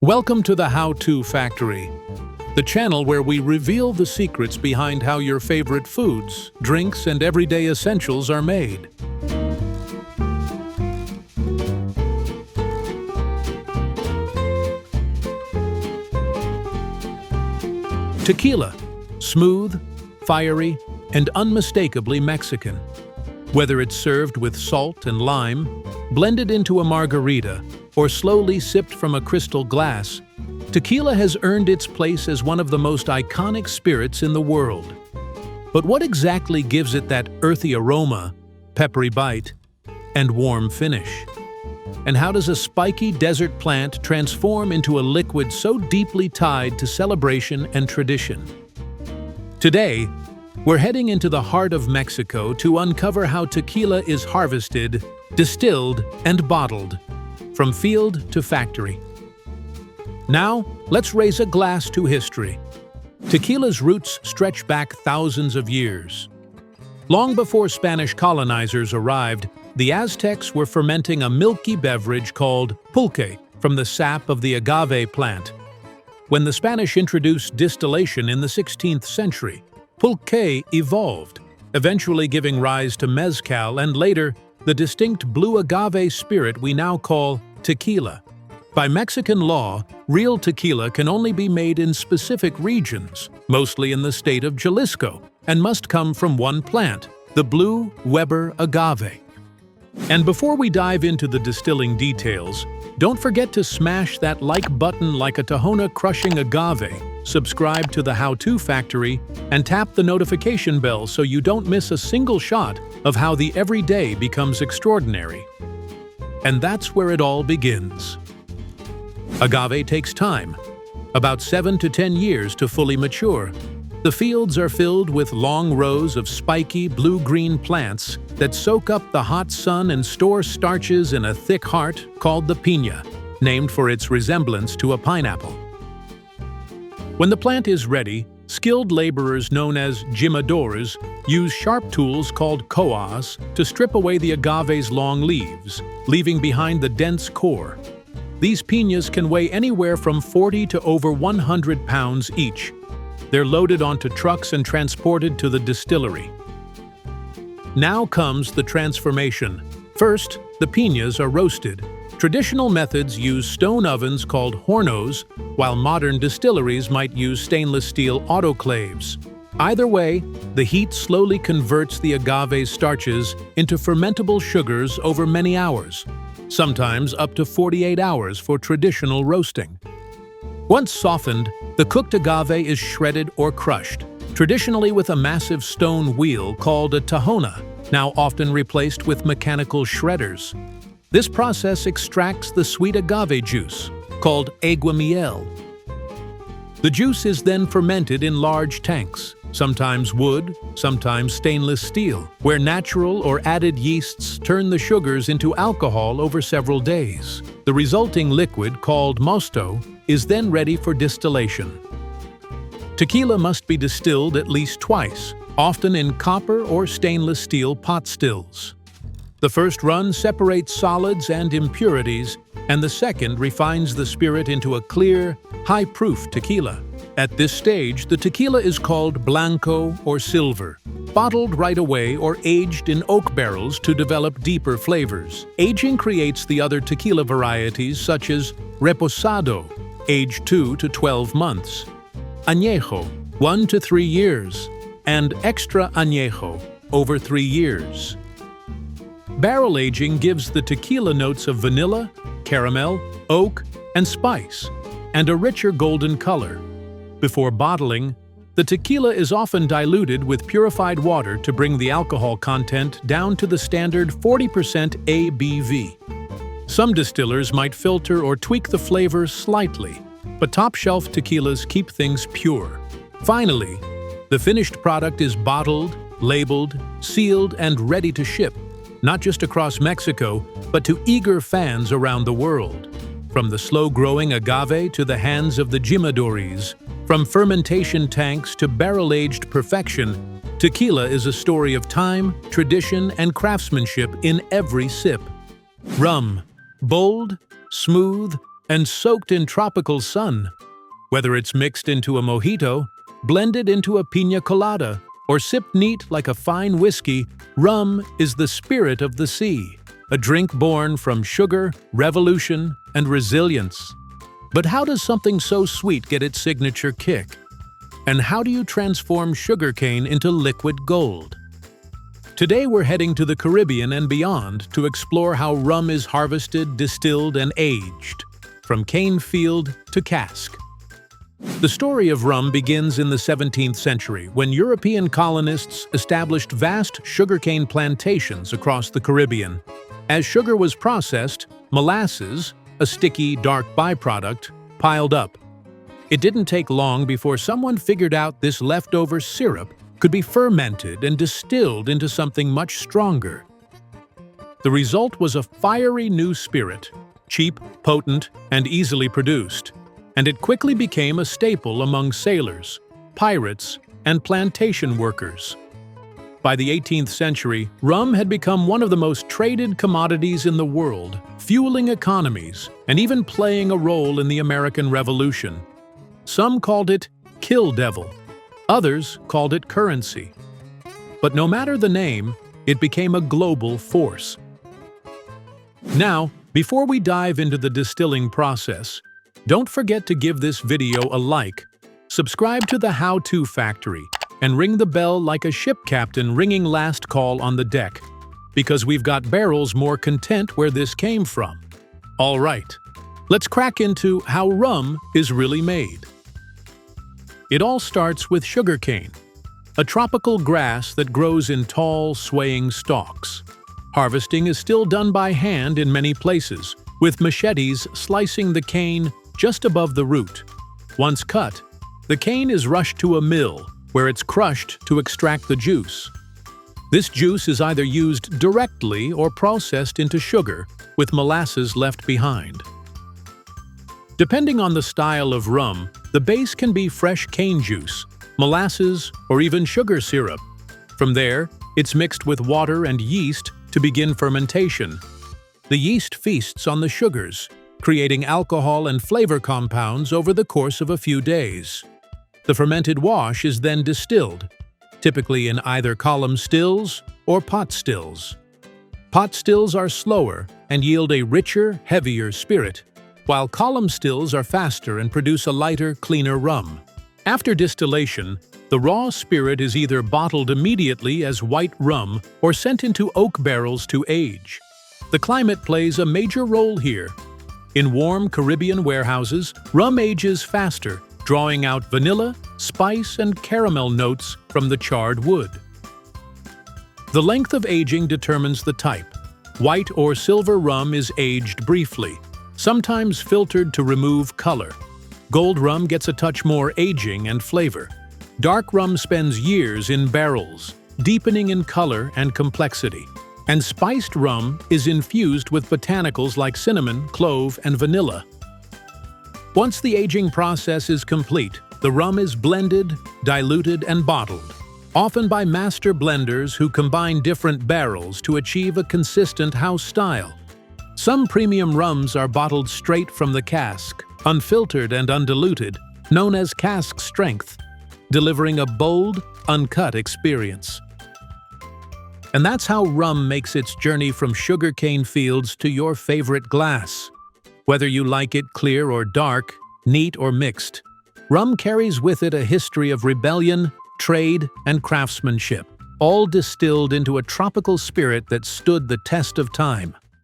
Welcome to the How-To Factory, the channel where we reveal the secrets behind how your favorite foods, drinks, and everyday essentials are made. Tequila, smooth, fiery, and unmistakably Mexican. Whether it's served with salt and lime, blended into a margarita, or slowly sipped from a crystal glass, tequila has earned its place as one of the most iconic spirits in the world. But what exactly gives it that earthy aroma, peppery bite, and warm finish? And how does a spiky desert plant transform into a liquid so deeply tied to celebration and tradition? Today, we're heading into the heart of Mexico to uncover how tequila is harvested, distilled, and bottled, from field to factory. Now, let's raise a glass to history. Tequila's roots stretch back thousands of years. Long before Spanish colonizers arrived, the Aztecs were fermenting a milky beverage called pulque from the sap of the agave plant. When the Spanish introduced distillation in the 16th century, pulque evolved, eventually giving rise to mezcal and later the distinct blue agave spirit we now call tequila. By Mexican law, real tequila can only be made in specific regions, mostly in the state of Jalisco, and must come from one plant, the blue Weber agave. And before we dive into the distilling details, don't forget to smash that like button like a Tahona crushing agave, subscribe to the How-To Factory, and tap the notification bell so you don't miss a single shot of how the everyday becomes extraordinary. And that's where it all begins. Agave takes time, about 7 to 10 years to fully mature. The fields are filled with long rows of spiky blue-green plants that soak up the hot sun and store starches in a thick heart called the piña, named for its resemblance to a pineapple. When the plant is ready, skilled laborers known as jimadores use sharp tools called coas to strip away the agave's long leaves, leaving behind the dense core. These piñas can weigh anywhere from 40 to over 100 pounds each. They're loaded onto trucks and transported to the distillery. Now comes the transformation. First, the piñas are roasted. Traditional methods use stone ovens called hornos, while modern distilleries might use stainless steel autoclaves. Either way, the heat slowly converts the agave's starches into fermentable sugars over many hours, sometimes up to 48 hours for traditional roasting. Once softened, the cooked agave is shredded or crushed, traditionally with a massive stone wheel called a tahona, now often replaced with mechanical shredders. This process extracts the sweet agave juice, called aguamiel. The juice is then fermented in large tanks, sometimes wood, sometimes stainless steel, where natural or added yeasts turn the sugars into alcohol over several days. The resulting liquid, called mosto, is then ready for distillation. Tequila must be distilled at least twice, often in copper or stainless steel pot stills. The first run separates solids and impurities, and the second refines the spirit into a clear, high-proof tequila. At this stage, the tequila is called blanco or silver, bottled right away or aged in oak barrels to develop deeper flavors. Aging creates the other tequila varieties such as reposado, aged 2 to 12 months, añejo, 1 to 3 years, and extra añejo, over 3 years. Barrel aging gives the tequila notes of vanilla, caramel, oak, and spice, and a richer golden color. Before bottling, the tequila is often diluted with purified water to bring the alcohol content down to the standard 40% ABV. Some distillers might filter or tweak the flavor slightly, but top-shelf tequilas keep things pure. Finally, the finished product is bottled, labeled, sealed, and ready to ship, not just across Mexico, but to eager fans around the world. From the slow-growing agave to the hands of the jimadores, from fermentation tanks to barrel-aged perfection, tequila is a story of time, tradition, and craftsmanship in every sip. Rum, bold, smooth, and soaked in tropical sun. Whether it's mixed into a mojito, blended into a piña colada, or sipped neat like a fine whiskey, rum is the spirit of the sea, a drink born from sugar, revolution, and resilience. But how does something so sweet get its signature kick? And how do you transform sugarcane into liquid gold? Today we're heading to the Caribbean and beyond to explore how rum is harvested, distilled, and aged, from cane field to cask. The story of rum begins in the 17th century when European colonists established vast sugarcane plantations across the Caribbean. As sugar was processed, molasses, a sticky, dark byproduct, piled up. It didn't take long before someone figured out this leftover syrup could be fermented and distilled into something much stronger. The result was a fiery new spirit, cheap, potent, and easily produced, and it quickly became a staple among sailors, pirates, and plantation workers. By the 18th century, rum had become one of the most traded commodities in the world, fueling economies and even playing a role in the American Revolution. Some called it "kill devil," others called it currency. But no matter the name, it became a global force. Now, before we dive into the distilling process, don't forget to give this video a like, subscribe to the How To Factory, and ring the bell like a ship captain ringing last call on the deck, because we've got barrels more content where this came from. All right, let's crack into how rum is really made. It all starts with sugarcane, a tropical grass that grows in tall, swaying stalks. Harvesting is still done by hand in many places, with machetes slicing the cane just above the root. Once cut, the cane is rushed to a mill, where it's crushed to extract the juice. This juice is either used directly or processed into sugar, with molasses left behind. Depending on the style of rum, the base can be fresh cane juice, molasses, or even sugar syrup. From there, it's mixed with water and yeast to begin fermentation. The yeast feasts on the sugars, creating alcohol and flavor compounds over the course of a few days. The fermented wash is then distilled, typically in either column stills or pot stills. Pot stills are slower and yield a richer, heavier spirit, while column stills are faster and produce a lighter, cleaner rum. After distillation, the raw spirit is either bottled immediately as white rum or sent into oak barrels to age. The climate plays a major role here. In warm Caribbean warehouses, rum ages faster, drawing out vanilla, spice, and caramel notes from the charred wood. The length of aging determines the type. White or silver rum is aged briefly, sometimes filtered to remove color. Gold rum gets a touch more aging and flavor. Dark rum spends years in barrels, deepening in color and complexity. And spiced rum is infused with botanicals like cinnamon, clove, and vanilla. Once the aging process is complete, the rum is blended, diluted, and bottled, often by master blenders who combine different barrels to achieve a consistent house style. Some premium rums are bottled straight from the cask, unfiltered and undiluted, known as cask strength, delivering a bold, uncut experience. And that's how rum makes its journey from sugarcane fields to your favorite glass. Whether you like it clear or dark, neat or mixed, rum carries with it a history of rebellion, trade, and craftsmanship, all distilled into a tropical spirit that stood the test of time.